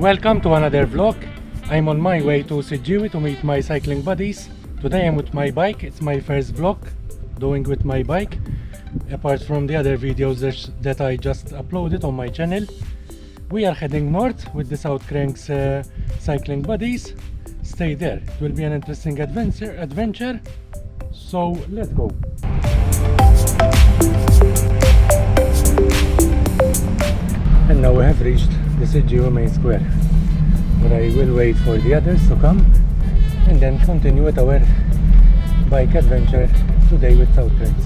Welcome to another vlog. I'm on my way to Siġġiewi to meet my cycling buddies. Today I'm with my bike. It's my first vlog doing with my bike. Apart from the other videos that I just uploaded on my channel. We are heading north with the South Cranx cycling buddies. Stay there. It will be an interesting adventure. So let's go. And now we have reached the Siġġiewi Main Square, where I will wait for the others to come and then continue with our bike adventure today with South Cranx.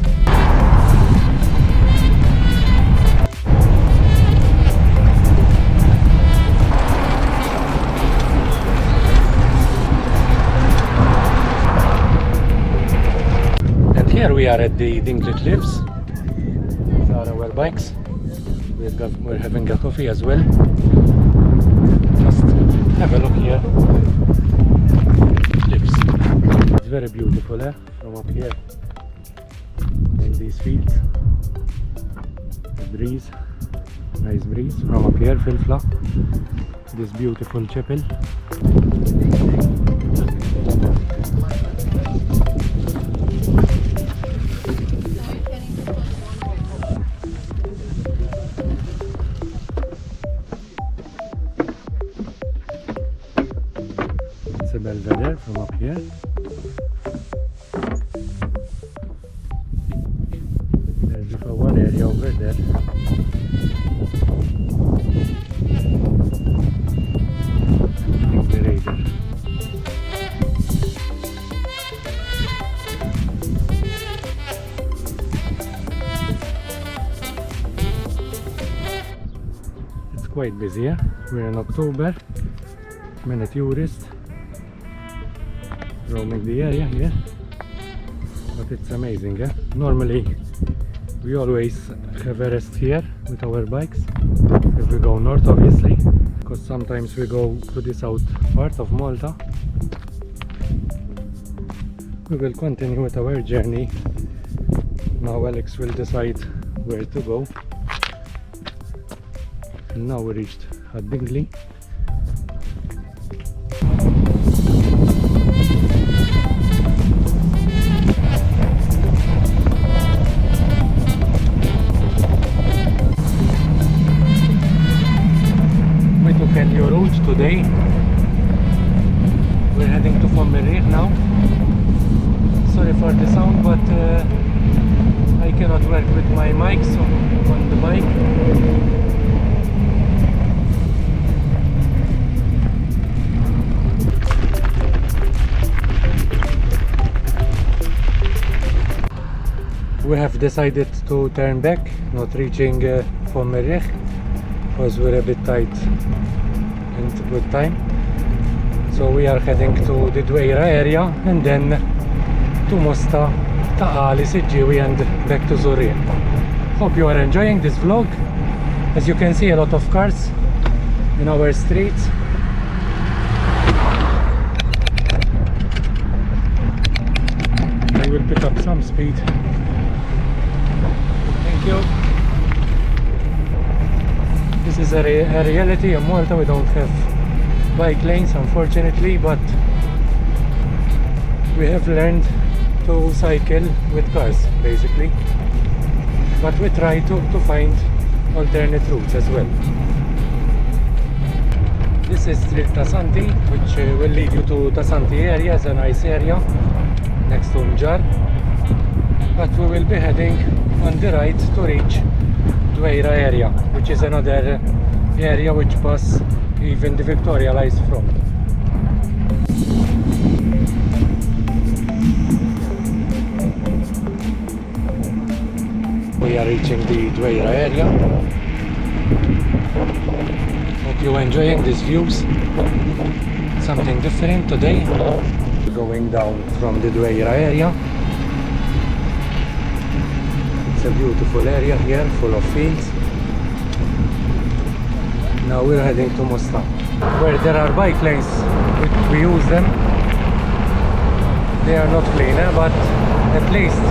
And here we are at the Dingli cliffs. These are our bikes. We're having a coffee as well. Just have a look here. Cliffs. It's very beautiful from up here. In these fields. The breeze. Nice breeze from up here, Filfla. This beautiful chapel. Belvedere from up here. There's a one area over there. The radar. It's quite busy. We're in October. Many tourists roaming the area here, but it's amazing. Normally we always have a rest here with our bikes if we go north, obviously, because sometimes we go to the south part of Malta. We will continue with our journey. Now Alex will decide where to go. And now we reached Dingli. New route today. We're heading to Ħal Millieri now. Sorry for the sound, but I cannot work with my mics on the bike. We have decided to turn back, not reaching Ħal Millieri, because we're a bit tight into good time. So we are heading to the Dwejra area and then to Mosta, Taqali, Siġġiewi and back to Zurriel. Hope you are enjoying this vlog. As you can see, a lot of cars in our streets. I will pick up some speed. Thank you. This is a reality in Malta. We don't have bike lanes, unfortunately, but we have learned to cycle with cars, basically. But we try to find alternate routes as well. This is Street Santi, which will lead you to Santi area. It's a nice area next to Mjar. But we will be heading on the right to reach Dwejra area, which is another area which pass even the Victoria lies from. We are reaching the Dwejra area. Hope you're enjoying these views. Something different today. Going down from the Dwejra area. It's a beautiful area here, full of fields. Now we're heading to Mosta, where there are bike lanes. We use them. They are not clean, but at least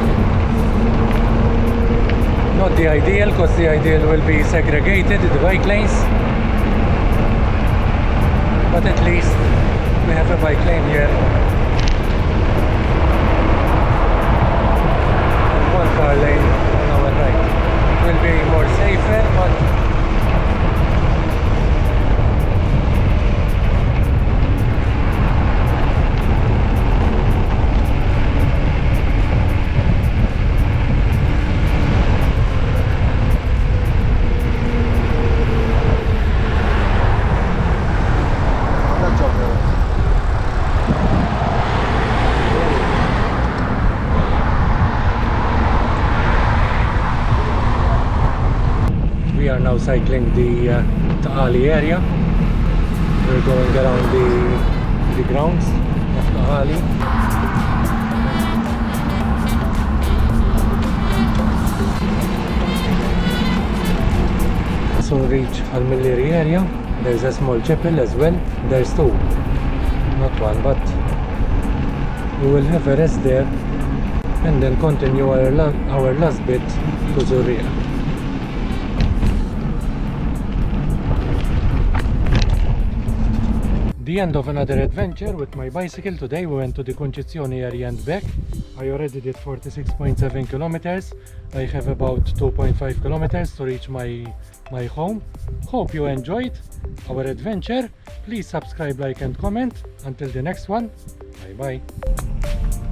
not the ideal, because the ideal will be segregated, the bike lanes. But at least we have a bike lane here. And one car lane on our right. It will be more safer, but we are now cycling the Ħal area. We're going around the grounds of Ħal. So we reach Ħal Millieri area. There's a small chapel as well. There's two, not one, but we will have a rest there and then continue our last bit to Zurriya. The end of another adventure with my bicycle. Today we went to the Kunċizzjoni area and back. I already did 46.7 kilometers. I have about 2.5 kilometers to reach my home. Hope you enjoyed our adventure. Please subscribe, like and comment. Until the next one, bye bye.